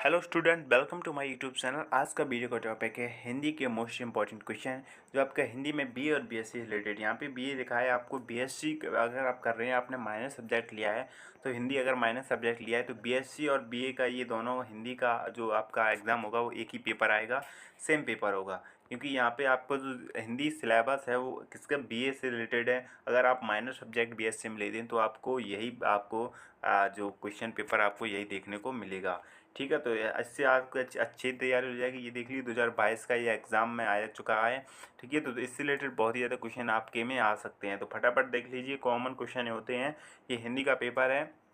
Hello student, welcome to my YouTube channel. आज का video का टॉपिक है हिंदी के मोस्ट इंपॉर्टेंट क्वेश्चन जो आपका हिंदी में बी और बीएससी रिलेटेड। यहाँ पे बी लिखा है आपको बीएससी अगर आप कर रहे हैं, आपने माइनर सब्जेक्ट लिया है तो हिंदी अगर माइनर सब्जेक्ट लिया है तो बीएससी और बीए का ये दोनों हिंदी का जो आपका एग्ज़ाम होगा वो एक ही पेपर आएगा, सेम पेपर होगा। क्योंकि यहाँ पे आपको जो हिंदी सिलेबस है वो किसका बीए से रिलेटेड है। अगर आप माइनर सब्जेक्ट बीएससी में ले दें तो आपको यही जो क्वेश्चन पेपर आपको यही देखने को मिलेगा। ठीक है, तो इससे आपको अच्छी तैयारी हो जाएगी। ये देख लीजिए 2022 का ये एग्ज़ाम में आ चुका है। ठीक है, तो इससे रिलेटेड बहुत ही ज़्यादा क्वेश्चन आपके में आ सकते हैं, तो फटाफट देख लीजिए। कॉमन क्वेश्चन होते हैं, ये हिंदी का पेपर है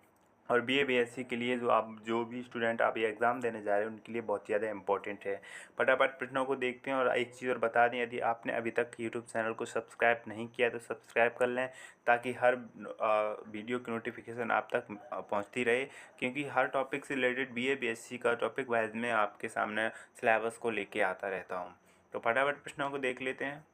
और बीए बीएससी के लिए जो भी स्टूडेंट आप ये एग्ज़ाम देने जा रहे हैं उनके लिए बहुत ज़्यादा इंपॉर्टेंट है। फटाफट प्रश्नों को देखते हैं। और एक चीज़ और बता दें, यदि आपने अभी तक यूट्यूब चैनल को सब्सक्राइब नहीं किया तो सब्सक्राइब कर लें, ताकि हर वीडियो की नोटिफिकेशन आप तक पहुंचती रहे। क्योंकि हर टॉपिक से रिलेटेड बीए बीएससी का टॉपिक वाइज में आपके सामने सिलेबस को लेके आता रहता हूँ। तो फटाफट प्रश्नों को देख लेते हैं।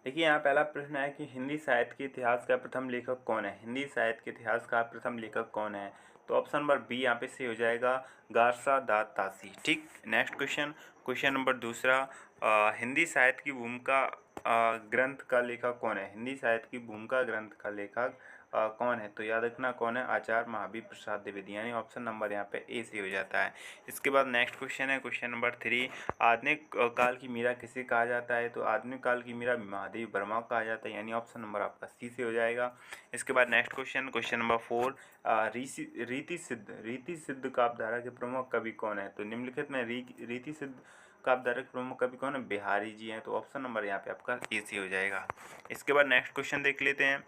देखिए, यहाँ पहला प्रश्न है कि हिंदी साहित्य के इतिहास का प्रथम लेखक कौन है। हिंदी साहित्य के इतिहास का प्रथम लेखक कौन है? तो ऑप्शन नंबर बी यहाँ पे सही हो जाएगा, गारसा दात तासी। ठीक, नेक्स्ट क्वेश्चन, क्वेश्चन नंबर दूसरा, हिंदी साहित्य की भूमिका ग्रंथ का लेखक कौन है। हिंदी साहित्य की भूमिका ग्रंथ का लेखक कौन है? तो याद रखना कौन है, आचार्य महावीर प्रसाद द्विवेदी, यानी ऑप्शन नंबर यहाँ पे ए सही हो जाता है। इसके बाद नेक्स्ट क्वेश्चन है क्वेश्चन नंबर 3, आधुनिक काल की मीरा किसे कहा जाता है। तो आधुनिक काल की मीरा महादेवी वर्मा को कहा जाता है, यानी ऑप्शन नंबर आपका सी से हो जाएगा। इसके बाद नेक्स्ट क्वेश्चन, क्वेश्चन नंबर 4, रीति सिद्ध काव्यधारा के प्रमुख कवि कौन है। तो निम्नलिखित में रीति सिद्ध काव्यधारा के प्रमुख कवि कौन है? बिहारी जी हैं, तो ऑप्शन नंबर यहाँ पे आपका ए सी हो जाएगा। इसके बाद नेक्स्ट क्वेश्चन देख लेते हैं।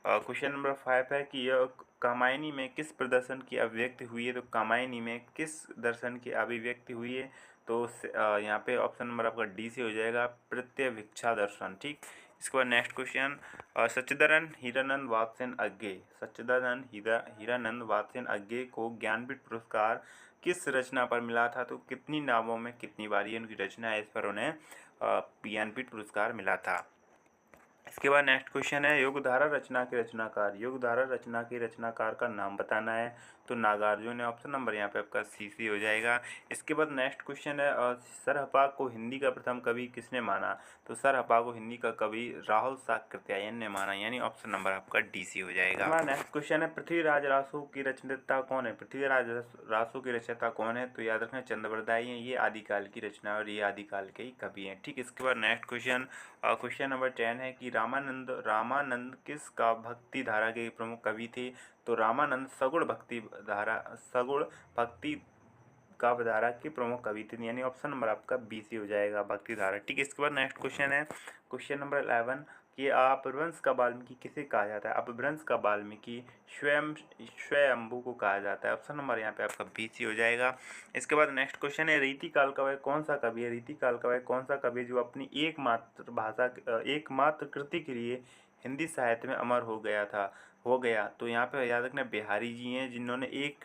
क्वेश्चन नंबर 5 है कि यह कामायनी में किस प्रदर्शन की अभिव्यक्ति हुई है। तो कामायनी में किस दर्शन की अभिव्यक्ति हुई है? तो यहाँ पे ऑप्शन नंबर आपका डी से हो जाएगा, प्रत्यभिक्षा दर्शन। ठीक, इसके बाद नेक्स्ट क्वेश्चन, सच्चिदानंद हीरानंद वात्स्यन अज्ञे, सच्चिदानंद हीरानंद वात्स्यन अज्ञे को ज्ञानपीठ पुरस्कार किस रचना पर मिला था। तो कितनी नामों में कितनी बार ये उनकी रचना है, इस पर उन्हें ज्ञानपीठ पुरस्कार मिला था। इसके बाद नेक्स्ट क्वेश्चन है, युगधारा रचना के रचनाकार, युगधारा रचना के रचनाकार का नाम बताना है। तो नागार्जुन है, ऑप्शन नंबर यहाँ पे आपका सी सी हो जाएगा। इसके बाद नेक्स्ट क्वेश्चन है, सरहपा को हिंदी का प्रथम कवि किसने माना। तो सरहपा को हिंदी का कवि राहुल साकृत्यायन ने माना, यानी ऑप्शन नंबर आपका डी सी हो जाएगा। हमारा नेक्स्ट क्वेश्चन है, पृथ्वीराज रासो की रचयिता कौन है। पृथ्वीराज रासो की रचयिता कौन है? तो याद रखना चंद्रवरदाई हैं, ये आदिकाल की रचना और ये आदिकाल के ही कवि हैं। ठीक, इसके बाद नेक्स्ट क्वेश्चन, क्वेश्चन नंबर 10 है कि रामानंद किस का भक्ति धारा के प्रमुख कवि थे। तो रामानंद सगुण भक्ति काव्यधारा के प्रमुख कवि थे, यानी ऑप्शन नंबर आपका बी सी हो जाएगा, भक्ति धारा। ठीक है, इसके बाद नेक्स्ट क्वेश्चन है क्वेश्चन नंबर 11 कि अपभ्रंश का वाल्मीकि किसे कहा जाता है। अपभ्रंश का वाल्मीकि स्वयंभू को कहा जाता है, ऑप्शन नंबर यहाँ पे आपका बी सी हो जाएगा। इसके बाद नेक्स्ट क्वेश्चन है, रीति काल का वह कौन सा कवि है। रीति काल का वह कौन सा कवि जो अपनी एकमात्र कृति के लिए हिंदी साहित्य में अमर हो गया। तो यहाँ पे याद रखना बिहारी जी हैं, जिन्होंने एक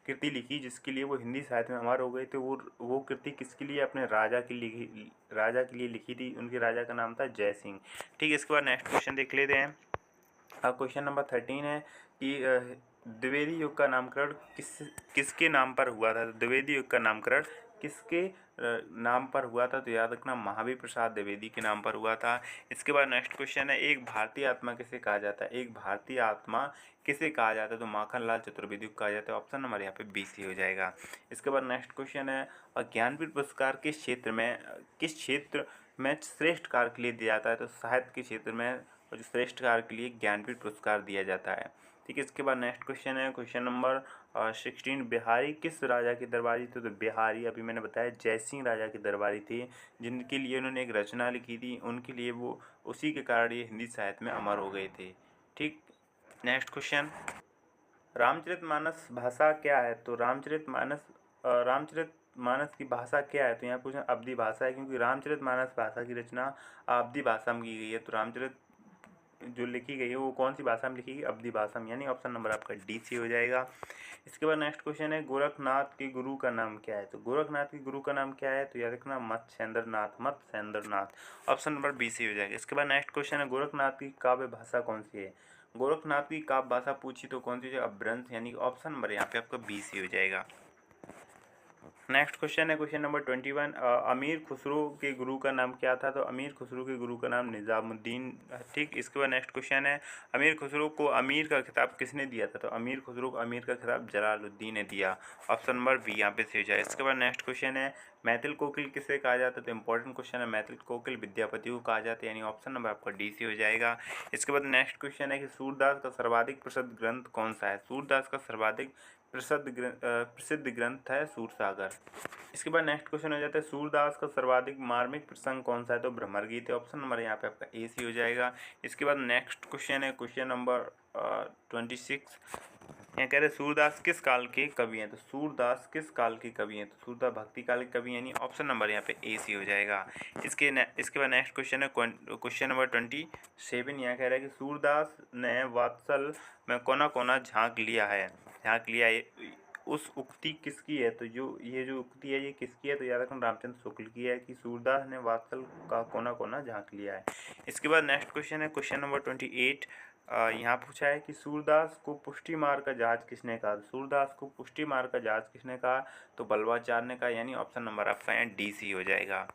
कृति लिखी जिसके लिए वो हिंदी साहित्य में अमर हो गए थे। वो कृति किसके लिए? अपने राजा के लिए लिखी थी। उनके राजा का नाम था जय सिंह। ठीक है, इसके बाद नेक्स्ट क्वेश्चन देख लेते हैं। क्वेश्चन नंबर 13 है कि द्विवेदी युग का नामकरण किसके नाम पर हुआ था। द्विवेदी युग का नामकरण किसके नाम पर हुआ था। तो याद रखना महावीर प्रसाद द्विवेदी के नाम पर हुआ था। इसके बाद नेक्स्ट क्वेश्चन है, एक भारतीय आत्मा किसे कहा जाता है। एक भारतीय आत्मा किसे कहा जाता है। तो माखनलाल चतुर्वेदी को कहा जाता है, ऑप्शन नंबर यहाँ पे बी सी हो जाएगा। इसके बाद नेक्स्ट क्वेश्चन है, ज्ञानपीठ पुरस्कार किस क्षेत्र में श्रेष्ठ कार्य के लिए दिया जाता है। तो साहित्य के क्षेत्र में और जो श्रेष्ठ कार्य के लिए ज्ञानपीठ पुरस्कार दिया जाता है। ठीक है, इसके बाद नेक्स्ट क्वेश्चन है क्वेश्चन नंबर 16, बिहारी किस राजा की दरबारी थे। तो बिहारी अभी मैंने बताया जय सिंह राजा की दरबारी थे, जिनके लिए उन्होंने एक रचना लिखी थी। उनके लिए वो उसी के कारण ये हिंदी साहित्य में अमर हो गए थे। ठीक, नेक्स्ट क्वेश्चन, रामचरितमानस भाषा क्या है। तो रामचरितमानस की भाषा क्या है। तो यहाँ पूछा अवधी भाषा है, क्योंकि रामचरितमानस भाषा की रचना अवधी भाषा में की गई है। तो रामचरित जो लिखी गई है वो कौन सी भाषा में लिखी गई? अवधी भाषा में, यानी ऑप्शन नंबर आपका डी सी हो जाएगा। इसके बाद नेक्स्ट क्वेश्चन है, गोरखनाथ के गुरु का नाम क्या है। तो गोरखनाथ के गुरु का नाम क्या है। तो याद रखना Matsyendranath, option number B C हो जाएगा। इसके बाद नेक्स्ट क्वेश्चन है, गोरखनाथ की काव्य भाषा कौन सी है। गोरखनाथ की काव्य भाषा पूछी तो कौन सी है? अपभ्रंश, यानी ऑप्शन नंबर यहाँ पे आपका बी सी हो जाएगा। नेक्स्ट क्वेश्चन है क्वेश्चन नंबर 21। अमीर खुसरो के गुरु का नाम क्या था? तो अमीर खुसरो के गुरु का नाम निज़ामुद्दीन। ठीक, इसके बाद नेक्स्ट क्वेश्चन है अमीर खुसरो को अमीर का खिताब किसने दिया था? तो अमीर खुसरो को अमीर का खिताब जलालुद्दीन ने दिया। ऑप्शन नंबर बी यहाँ पे सही हो जाए। इसके बाद नेक्स्ट क्वेश्चन है मैथिल कोकिल किसे कहा जाता है? तो इंपॉर्टेंट क्वेश्चन है, मैथिल कोकिल विद्यापति को कहा जाता है, यानी ऑप्शन नंबर आपका डी सी हो जाएगा। इसके बाद नेक्स्ट क्वेश्चन है कि सूरदास का सर्वाधिक प्रसिद्ध ग्रंथ कौन सा है? सूरदास का सर्वाधिक प्रसिद्ध ग्रंथ है सूरसागर। इसके बाद नेक्स्ट क्वेश्चन हो जाता है सूरदास का सर्वाधिक मार्मिक प्रसंग कौन सा है? तो भ्रमर गीत है। ऑप्शन नंबर यहाँ पे आपका ए सी हो जाएगा। इसके बाद नेक्स्ट क्वेश्चन है क्वेश्चन नंबर 26। यहाँ कह रहे सूरदास किस काल के कवि हैं? तो सूरदास किस काल के कवि हैं? तो सूरदास भक्ति काल के कवि, यानी ऑप्शन नंबर यहाँ पे ए सी हो जाएगा। इसके बाद नेक्स्ट क्वेश्चन है क्वेश्चन नंबर 27। यहाँ कह रहा है कि सूरदास ने वात्सल में कोना कोना झांक लिया है। उस उक्ति किसकी है? तो ये जो उक्ति है ये किसकी है? तो याद रखना रामचंद्र शुक्ल की है कि सूरदास ने वात्सल का कोना कोना झांक लिया है। इसके बाद नेक्स्ट क्वेश्चन है क्वेश्चन नंबर 28। यहाँ पूछा है कि सूरदास को पुष्टि मार का जहाज किसने कहा? सूरदास को पुष्टि मार का जहाज किसने कहा? तो बलवाचार्य ने कहा, यानी ऑप्शन नंबर आपका यहाँ डी सी हो जाएगा।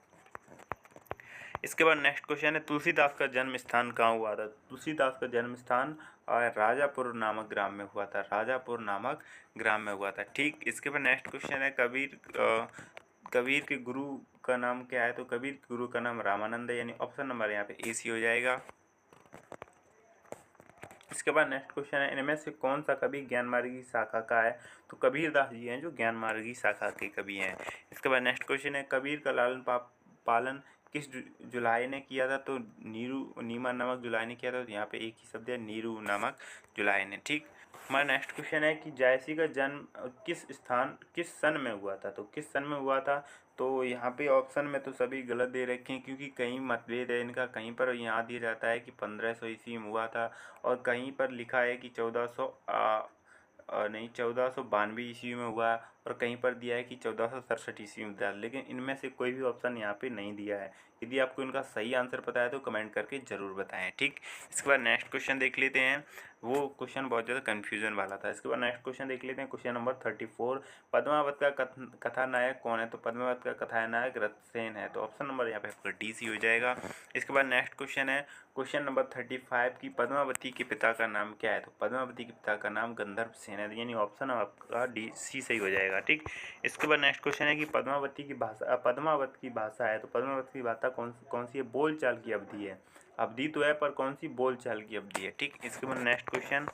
इसके बाद नेक्स्ट क्वेश्चन है तुलसीदास का जन्म स्थान कहाँ हुआ था? तुलसीदास का जन्म स्थान राजापुर नामक ग्राम में हुआ था। राजापुर नामक ग्राम में हुआ था। ठीक, इसके बाद नेक्स्ट क्वेश्चन है कबीर के गुरु का नाम क्या है? तो कबीर के गुरु का नाम रामानंद है, यानी ऑप्शन नंबर यहाँ पे ए सी हो जाएगा। इसके बाद नेक्स्ट क्वेश्चन है इनमें से कौन सा कवि ज्ञानमार्गी शाखा का है? तो कबीरदास जी हैं जो ज्ञानमार्गी शाखा के कवि हैं। इसके बाद नेक्स्ट क्वेश्चन है कबीर का लालन पालन किस जुलाहे ने किया था? तो नीमा नामक जुलाहे ने किया था। तो यहाँ पे एक ही शब्द है नीरू नामक जुलाहे ने। ठीक, हमारा नेक्स्ट क्वेश्चन है कि जायसी का जन्म किस सन में हुआ था? तो किस सन में हुआ था? तो यहाँ पे ऑप्शन में तो सभी गलत दे रखे हैं क्योंकि कहीं मतभेद है इनका। कहीं पर यहाँ दिया जाता है कि 1500 ईस्वी में हुआ था और कहीं पर लिखा है कि 1492 ईस्वी में हुआ और कहीं पर दिया है कि 1467 ईस्वी में था। लेकिन इनमें से कोई भी ऑप्शन यहाँ पे नहीं दिया है। यदि आपको इनका सही आंसर पता है तो कमेंट करके ज़रूर बताएं। ठीक, इसके बाद नेक्स्ट क्वेश्चन देख लेते हैं। वो क्वेश्चन बहुत ज़्यादा कन्फ्यूजन वाला था। इसके बाद नेक्स्ट क्वेश्चन देख लेते हैं क्वेश्चन नंबर 34। पद्मावत का कथानायक कौन है? तो पद्मावत का कथानायक रथसेन है। तो ऑप्शन नंबर यहाँ पे आपका डी सी हो जाएगा। इसके बाद नेक्स्ट क्वेश्चन है क्वेश्चन नंबर 35 की पद्मावती के पिता का नाम क्या है? तो पद्मावती के पिता का नाम गंधर्व सेन है, यानी ऑप्शन आपका डी सी सही हो जाएगा। ठीक, इसके बाद नेक्स्ट क्वेश्चन है कि पद्मावत की भाषा है। तो पद्मावत की भाषा कौन सी है? बोलचाल की अवधि है। अवधि तो है पर कौन सी? बोलचाल की अवधि है। ठीक, इसके बाद नेक्स्ट क्वेश्चन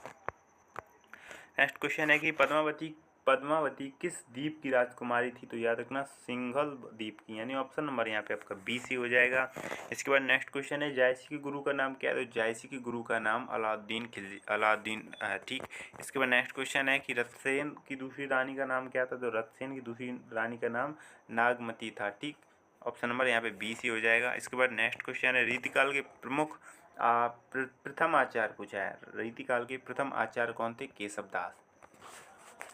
है कि पद्मावती किस द्वीप की राजकुमारी थी? तो याद रखना सिंघल द्वीप की, यानी ऑप्शन नंबर यहाँ पे आपका बी सी हो जाएगा। इसके बाद नेक्स्ट क्वेश्चन है जायसी के गुरु का नाम क्या है? तो जायसी के गुरु का नाम अलाउद्दीन है। ठीक, इसके बाद नेक्स्ट क्वेश्चन है कि रथसेन की दूसरी रानी का नाम क्या था? तो रथसेन की दूसरी रानी का नाम नागमती था। ठीक, ऑप्शन नंबर यहाँ पे बी सी हो जाएगा। इसके बाद नेक्स्ट क्वेश्चन है रीतिकाल के प्रमुख प्रथम आचार्य पूछा है। रीतिकाल के प्रथम आचार्य कौन थे? केशव दास।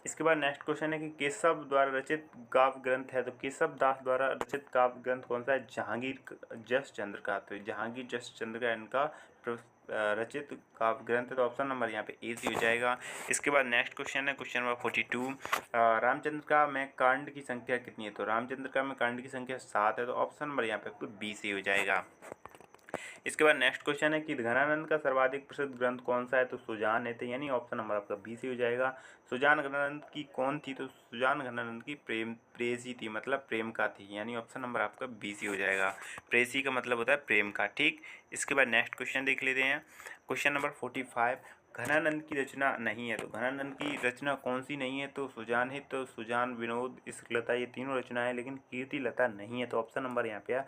इसके बाद नेक्स्ट क्वेश्चन है कि केशव द्वारा रचित काव्य ग्रंथ है। तो केशव दास द्वारा रचित काव्य ग्रंथ कौन सा है? जहांगीर जस चंद्र का। तो जहांगीर जस चंद्र का इनका रचित काव्य ग्रंथ है। तो ऑप्शन नंबर यहाँ पे ए सी हो जाएगा। इसके बाद नेक्स्ट क्वेश्चन है क्वेश्चन नंबर 42। रामचंद्र का में कांड की संख्या कितनी है? तो रामचंद्र का में कांड की संख्या 7 है। तो ऑप्शन नंबर यहाँ पे आपको बी सी हो जाएगा। इसके बाद नेक्स्ट क्वेश्चन है कि घनानंद का सर्वाधिक प्रसिद्ध ग्रंथ कौन सा है? तो सुजान है, तो यानी ऑप्शन नंबर आपका बी सी हो जाएगा। सुजान घनानंद की कौन थी? तो सुजान घनानंद की प्रेयसी थी, मतलब प्रेम का थी, यानी ऑप्शन नंबर आपका बी सी हो जाएगा। प्रेयसी का मतलब होता है प्रेम का। ठीक, इसके बाद नेक्स्ट क्वेश्चन देख लेते हैं क्वेश्चन नंबर 45। घनानंद की रचना नहीं है। तो घनानंद की रचना कौन सी नहीं है? तो सुजान हित, तो सुजान, विनोद, इश्कलता, ये तीनों रचनाएं, लेकिन कीर्ति लता नहीं है। तो ऑप्शन नंबर यहाँ पे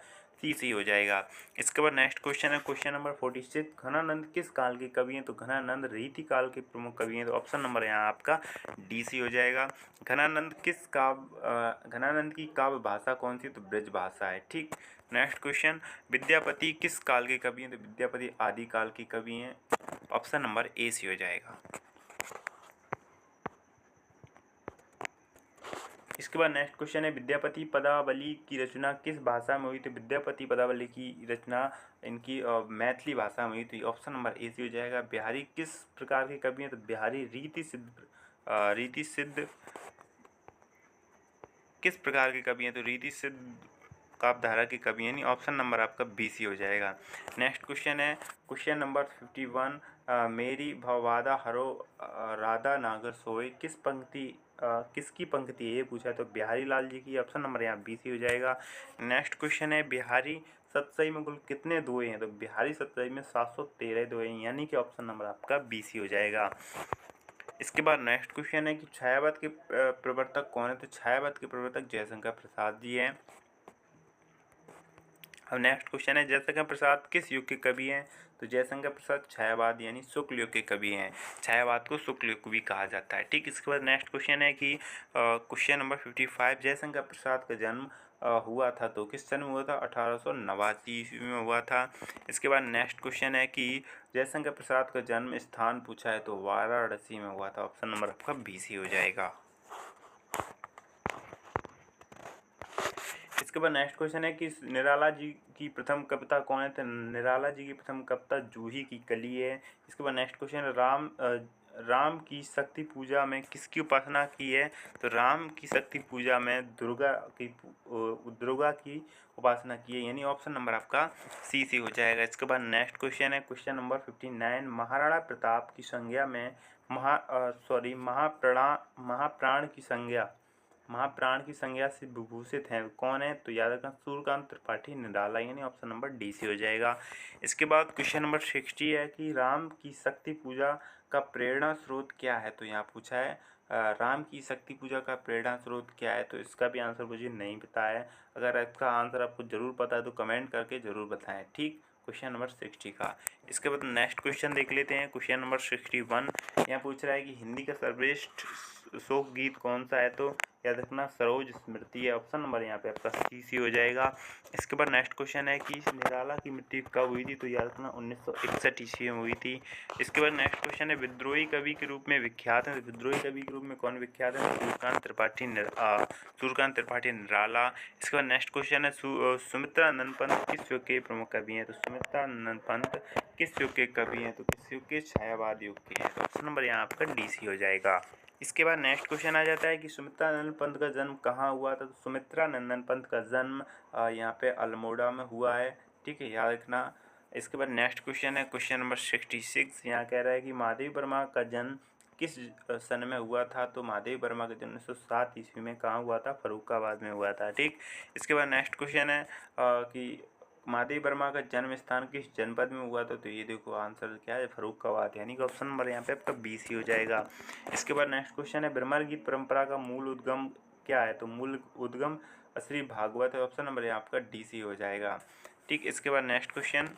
सी सी हो जाएगा। इसके बाद नेक्स्ट क्वेश्चन है क्वेश्चन नंबर 46। घनानंद किस काल के कवि हैं? तो घनानंद रीति काल के प्रमुख कवि हैं। तो ऑप्शन नंबर यहाँ आपका डी सी हो जाएगा। घनानंद की काव्य भाषा कौन सी? तो ब्रज भाषा है। ठीक, नेक्स्ट क्वेश्चन विद्यापति किस काल के कवि हैं? तो विद्यापति आदि काल के कवि हैं। ऑप्शन नंबर ए सी हो जाएगा। इसके बाद नेक्स्ट क्वेश्चन है विद्यापति पदावली की रचना किस भाषा में हुई? तो विद्यापति पदावली की रचना इनकी मैथिली भाषा में हुई थी। ऑप्शन नंबर ए सी हो जाएगा। बिहारी किस प्रकार के कवि हैं? तो बिहारी रीति सिद्ध किस प्रकार के कवि हैं? तो रीति सिद्ध काव्यधारा के कवि, यानी ऑप्शन नंबर आपका BC हो जाएगा। नेक्स्ट क्वेश्चन है क्वेश्चन नंबर 51, मेरी भवबाधा हरो राधा नागर सोए, किसकी पंक्ति है ये पूछा, तो बिहारी लाल जी की, ऑप्शन नंबर यहाँ BC हो जाएगा। नेक्स्ट क्वेश्चन है बिहारी सतसई में कुल कितने दोहे हैं? तो बिहारी सतसई में 713 दोहे हैं, यानी कि ऑप्शन नंबर आपका BC हो जाएगा। इसके बाद नेक्स्ट क्वेश्चन है कि छायावाद के प्रवर्तक कौन है? तो छायावाद के प्रवर्तक जयशंकर प्रसाद जी हैं। अब नेक्स्ट क्वेश्चन है जयशंकर प्रसाद किस युग के कवि हैं? तो जयशंकर प्रसाद छायावाद यानी शुक्ल युग के कवि हैं। छायावाद को शुक्ल युग भी कहा जाता है। ठीक, इसके बाद नेक्स्ट क्वेश्चन है कि क्वेश्चन नंबर 55, जयशंकर प्रसाद का जन्म हुआ था तो किस सन में हुआ था? 1889 ईस्वी में हुआ था। इसके बाद नेक्स्ट क्वेश्चन है कि जयशंकर प्रसाद का जन्म स्थान पूछा है तो वाराणसी में हुआ था, ऑप्शन नंबर आपका BC हो जाएगा। इसके बाद नेक्स्ट क्वेश्चन है कि निराला जी की प्रथम कविता कौन है? तो निराला जी की प्रथम कविता जूही की कली है। इसके बाद नेक्स्ट क्वेश्चन है राम की शक्ति पूजा में किसकी उपासना की है? तो राम की शक्ति पूजा में दुर्गा की उपासना की है, यानी ऑप्शन नंबर आपका C हो जाएगा। इसके बाद नेक्स्ट क्वेश्चन है क्वेश्चन नंबर 59, महाराणा प्रताप की संज्ञा में महाप्राण की संज्ञा से विभूषित हैं कौन है? तो याद रखना सूर्यकांत त्रिपाठी निराला, यानी ऑप्शन नंबर DC हो जाएगा। इसके बाद क्वेश्चन नंबर 60 है कि राम की शक्ति पूजा का प्रेरणा स्रोत क्या है? तो यहाँ पूछा है राम की शक्ति पूजा का प्रेरणा स्रोत क्या है? तो इसका भी आंसर मुझे नहीं पता है। अगर इसका आंसर आपको ज़रूर पता है तो कमेंट करके ज़रूर बताएं। ठीक, क्वेश्चन नंबर 60 का। इसके बाद नेक्स्ट क्वेश्चन देख लेते हैं क्वेश्चन नंबर 61। यहाँ पूछ रहा है कि हिंदी का सर्वश्रेष्ठ शोक गीत कौन सा है? तो याद रखना सरोज स्मृति है, ऑप्शन नंबर यहाँ पे आपका C हो जाएगा। इसके बाद नेक्स्ट क्वेश्चन है कि निराला की मृत्यु कब हुई थी? तो याद रखना 1961 ईस्वी में हुई थी। इसके बाद नेक्स्ट क्वेश्चन है विद्रोही कवि के रूप में विख्यात है, विद्रोही कवि के रूप में कौन विख्यात है? सूर्यकांत त्रिपाठी निराला। इसके बाद नेक्स्ट क्वेश्चन है सुमित्रानंद पंत किस युग के प्रमुख कवि हैं? तो सुमित्रानंद पंत किस युग के कवि हैं? तो किस युग के? छायावाद युग के हैं, तो ऑप्शन नंबर यहाँ आपका DC हो जाएगा। इसके बाद नेक्स्ट क्वेश्चन आ जाता है कि सुमित्रानंदन पंत का जन्म कहाँ हुआ था? तो सुमित्रानंदन पंत का जन्म यहाँ पे अल्मोड़ा में हुआ है। ठीक है, याद रखना। इसके बाद नेक्स्ट क्वेश्चन है क्वेश्चन नंबर 66। यहाँ कह रहा है कि महादेवी वर्मा का जन्म किस सन में हुआ था? तो महादेवी वर्मा का जन्म 1907 ईस्वी में कहाँ हुआ था? फर्रुखाबाद में हुआ था। ठीक, इसके बाद नेक्स्ट क्वेश्चन है कि महादेवी वर्मा का जन्म स्थान किस जनपद में हुआ था? तो ये देखो आंसर क्या है? फर्रुखाबाद, यानी कि ऑप्शन नंबर यहाँ पे आपका BC हो जाएगा। इसके बाद नेक्स्ट क्वेश्चन है ब्रह्म गीत परंपरा का मूल उद्गम क्या है? तो मूल उद्गम श्री भागवत है, ऑप्शन नंबर यहाँ आपका DC हो जाएगा। ठीक, इसके बाद नेक्स्ट क्वेश्चन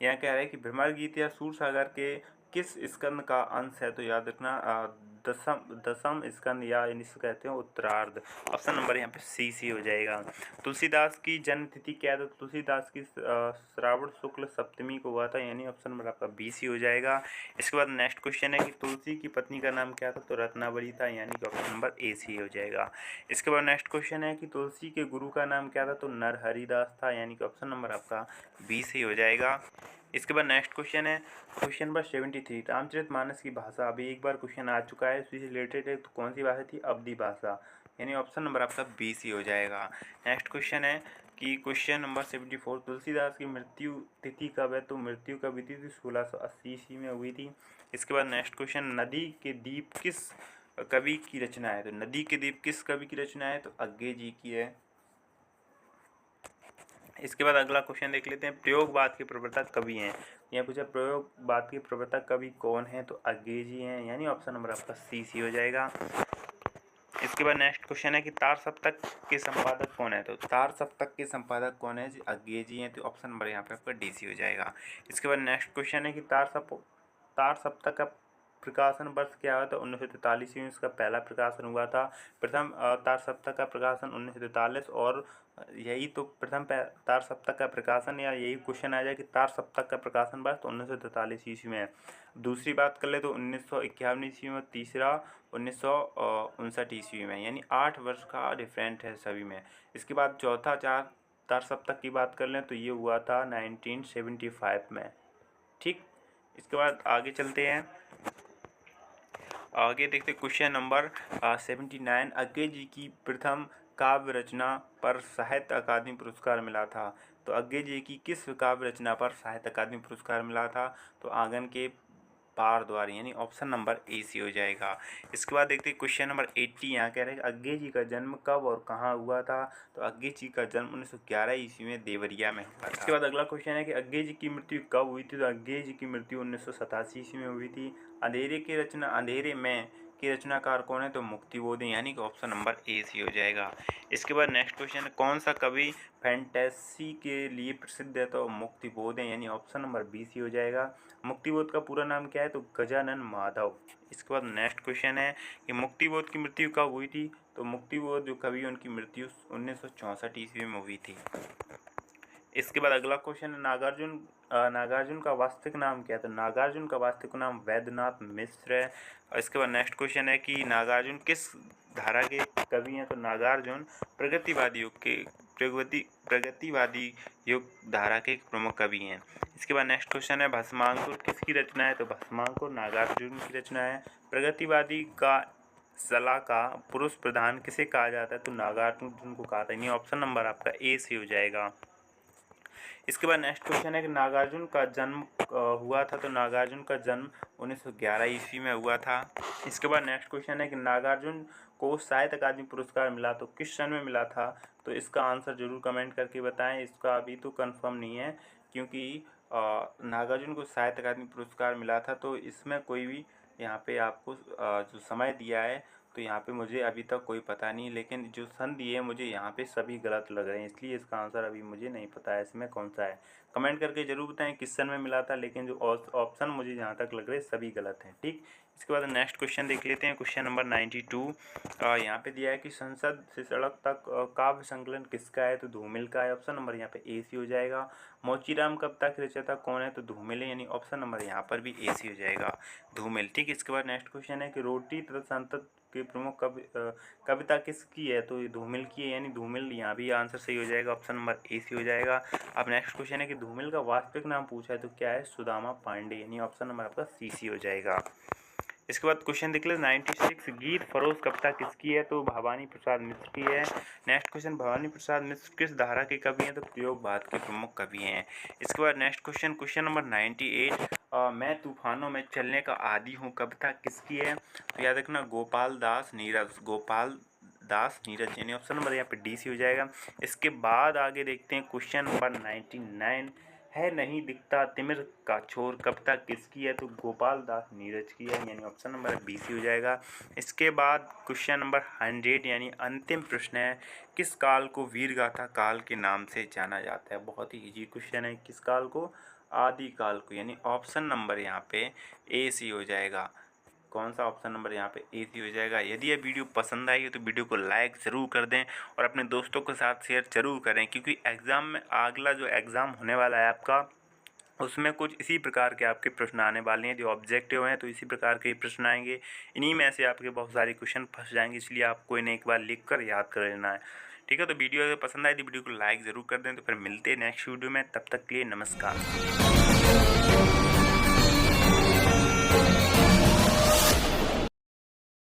यहाँ कह रहा है कि भ्रमर गीत या सूरसागर के किस स्कंद का अंश है? तो याद रखना दसम स्कंद या इसे कहते हैं उत्तरार्ध, ऑप्शन नंबर यहाँ पे C हो जाएगा। तुलसीदास की जन्म तिथि क्या है? तो तुलसीदास की श्रावण शुक्ल सप्तमी को हुआ था, यानी ऑप्शन नंबर आपका BC हो जाएगा। इसके बाद नेक्स्ट क्वेश्चन है कि तुलसी की पत्नी का नाम क्या था? तो रत्नावली था, यानी कि ऑप्शन नंबर AC हो जाएगा। इसके बाद नेक्स्ट क्वेश्चन है कि तुलसी के गुरु का नाम क्या था? तो नरहरिदास था, यानी कि ऑप्शन नंबर आपका BC हो जाएगा। इसके बाद नेक्स्ट क्वेश्चन है क्वेश्चन नंबर 73, रामचरितमानस की भाषा अभी एक बार क्वेश्चन आ चुका है, इससे रिलेटेड है, तो कौन सी भाषा थी? अवधी भाषा, यानी ऑप्शन नंबर आपका BC हो जाएगा। नेक्स्ट क्वेश्चन है कि क्वेश्चन नंबर 74, तुलसीदास की मृत्यु तिथि कब है? तो मृत्यु कब हुई थी? 1680 ईस्वी में हुई थी। इसके बाद नेक्स्ट क्वेश्चन, नदी के दीप किस कवि की रचना है? तो नदी के दीप किस कवि की रचना है? तो अग्गे जी की है। इसके बाद अगला क्वेश्चन देख लेते हैं, प्रयोगवाद के प्रवर्तक कवि हैं। यहाँ पूछा प्रयोगवाद के प्रवर्तक कवि कौन है? तो अग्गे जी हैं, यानी ऑप्शन नंबर आपका C हो जाएगा। इसके बाद नेक्स्ट क्वेश्चन है कि तार सप्तक के संपादक कौन है? तो तार सप्तक के संपादक कौन है? जी अग्गे जी हैं, तो ऑप्शन नंबर यहाँ पे आपका DC हो जाएगा। इसके बाद नेक्स्ट क्वेश्चन है कि तार सप्तक का प्रकाशन वर्ष क्या हुआ था? 1943 में इसका पहला प्रकाशन हुआ था। प्रथम तार सप्तक का प्रकाशन 1943, और यही तो प्रथम तार सप्तक का प्रकाशन, या यही क्वेश्चन आ जाए कि तार सप्तक का प्रकाशन वर्ष 1943 ईस्वी में है। दूसरी बात कर ले तो 1951 ईस्वी में, तीसरा 1959 ईस्वी में, यानी 8 वर्ष का डिफरेंट है सभी में। इसके बाद चौथा तार सप्तक की बात कर लें तो ये हुआ था 1975 में। ठीक, इसके बाद आगे चलते हैं। आगे देखते क्वेश्चन नंबर 79। अज्ञे जी की प्रथम काव्य रचना पर साहित्य अकादमी पुरस्कार मिला था। तो अज्ञे जी की किस काव्य रचना पर साहित्य अकादमी पुरस्कार मिला था? तो आंगन के पार द्वार, यानी ऑप्शन नंबर ए सी हो जाएगा। इसके बाद देखते हैं क्वेश्चन नंबर 80। यहाँ कह रहे हैं अज्ञे जी का जन्म कब और कहाँ हुआ था? तो अज्ञे जी का जन्म 1911 ईस्वी में देवरिया में हुआ था। इसके बाद अगला क्वेश्चन है कि अज्ञे जी की मृत्यु कब हुई थी? तो अज्ञे जी की मृत्यु 1987 ईस्वी में हुई थी। अंधेरे में के रचनाकार कौन है? तो मुक्तिबोध, यानी कि ऑप्शन नंबर ए सी हो जाएगा। इसके बाद नेक्स्ट क्वेश्चन है कौन सा कवि फैंटेसी के लिए प्रसिद्ध है? तो मुक्तिबोध है, यानी ऑप्शन नंबर बी सी हो जाएगा। मुक्तिबोध का पूरा नाम क्या है? तो गजानन माधव। इसके बाद नेक्स्ट क्वेश्चन है कि मुक्तिबोध की मृत्यु कब हुई थी? तो मुक्तिबोध जो कवि उनकी मृत्यु 1964 ईस्वी में हुई थी। इसके बाद अगला क्वेश्चन है नागार्जुन का वास्तविक नाम क्या है? तो नागार्जुन का वास्तविक नाम वैद्यनाथ मिश्र है। और इसके बाद नेक्स्ट क्वेश्चन है कि नागार्जुन किस धारा के कवि हैं? तो नागार्जुन प्रगतिवादी युग धारा के प्रमुख कवि हैं। इसके बाद नेक्स्ट क्वेश्चन है भस्मांकुर किसकी रचना है? तो भस्मांकुर नागार्जुन की रचना है। प्रगतिवादी का सलाह का पुरुष प्रधान किसे कहा जाता है? तो नागार्जुन को कहा था, यानी ऑप्शन नंबर आपका ए से हो जाएगा। इसके बाद नेक्स्ट क्वेश्चन है कि नागार्जुन का जन्म हुआ था। तो नागार्जुन का जन्म 1911 ईस्वी में हुआ था। इसके बाद नेक्स्ट क्वेश्चन है कि नागार्जुन को साहित्य अकादमी पुरस्कार मिला तो किस सन में मिला था? तो इसका आंसर जरूर कमेंट करके बताएं। इसका अभी तो कंफर्म नहीं है, क्योंकि नागार्जुन को साहित्य अकादमी पुरस्कार मिला था, तो इसमें कोई भी यहाँ पे आपको जो समय दिया है तो यहाँ पे मुझे अभी तक कोई पता नहीं, लेकिन जो सन दिए हैं मुझे यहाँ पे सभी गलत लग रहे हैं, इसलिए इसका आंसर अभी मुझे नहीं पता है इसमें कौन सा है। कमेंट करके ज़रूर बताएं किस सन में मिला था, लेकिन जो ऑप्शन मुझे जहाँ तक लग रहे हैं सभी गलत हैं। ठीक, इसके बाद नेक्स्ट क्वेश्चन देख लेते हैं। क्वेश्चन नंबर 92 यहाँ पे दिया है कि संसद से सड़क तक काव्य संकलन किसका है? तो धूमिल का है। ऑप्शन नंबर यहाँ पे ए सी हो जाएगा। मोचीराम कविता के रचयिता कौन है? तो धूमिल है, यानी ऑप्शन नंबर यहाँ पर भी ए सी हो जाएगा, धूमिल। ठीक, इसके बाद नेक्स्ट क्वेश्चन है कि रोटी तथा संतत की प्रमुख कविता किसकी है? तो ये धूमिल की है, यानी धूमिल, यहाँ भी आंसर सही हो जाएगा, ऑप्शन नंबर ए सी हो जाएगा। अब नेक्स्ट क्वेश्चन है कि धूमिल का वास्तविक नाम पूछा है तो क्या है? सुदामा पांडे, यानी ऑप्शन नंबर आपका सी सी हो जाएगा। इसके बाद क्वेश्चन देख ले 96 गीत फरोज कविता किसकी है? तो भवानी प्रसाद मिश्र की है। नेक्स्ट क्वेश्चन भवानी प्रसाद मिश्र किस धारा के कवि हैं? तो प्रयोगवाद के प्रमुख कवि हैं। इसके बाद नेक्स्ट क्वेश्चन नंबर 98 मैं तूफानों में चलने का आदी हूँ कविता किसकी है? तो याद रखना गोपाल दास नीरज, यानी ऑप्शन नंबर यहाँ पे डी सी हो जाएगा। इसके बाद आगे देखते हैं क्वेश्चन नंबर 99 है नहीं दिखता तिमिर का छोर कविता किसकी है? तो गोपाल दास नीरज की है, यानी ऑप्शन नंबर बी सी हो जाएगा। इसके बाद क्वेश्चन नंबर 100 यानी अंतिम प्रश्न है किस काल को वीरगाथा काल के नाम से जाना जाता है? बहुत ही इजी क्वेश्चन है। किस काल को? आदिकाल को, यानी ऑप्शन नंबर यहाँ पे ए सी हो जाएगा। कौन सा ऑप्शन नंबर यहाँ पे ए सी हो जाएगा। यदि ये वीडियो पसंद आई हो तो वीडियो को लाइक ज़रूर कर दें और अपने दोस्तों के साथ शेयर ज़रूर करें, क्योंकि एग्ज़ाम में अगला जो एग्ज़ाम होने वाला है आपका, उसमें कुछ इसी प्रकार के आपके प्रश्न आने वाले हैं। जो ऑब्जेक्टिव हैं तो इसी प्रकार के प्रश्न आएंगे, इन्हीं में से आपके बहुत सारे क्वेश्चन फंस जाएंगे, इसलिए आपको इन्हें एक बार लिख कर याद कर लेना है। ठीक है, तो वीडियो अगर पसंद आए तो वीडियो को लाइक ज़रूर कर दें। तो फिर मिलते हैं नेक्स्ट वीडियो में, तब तक के लिए नमस्कार।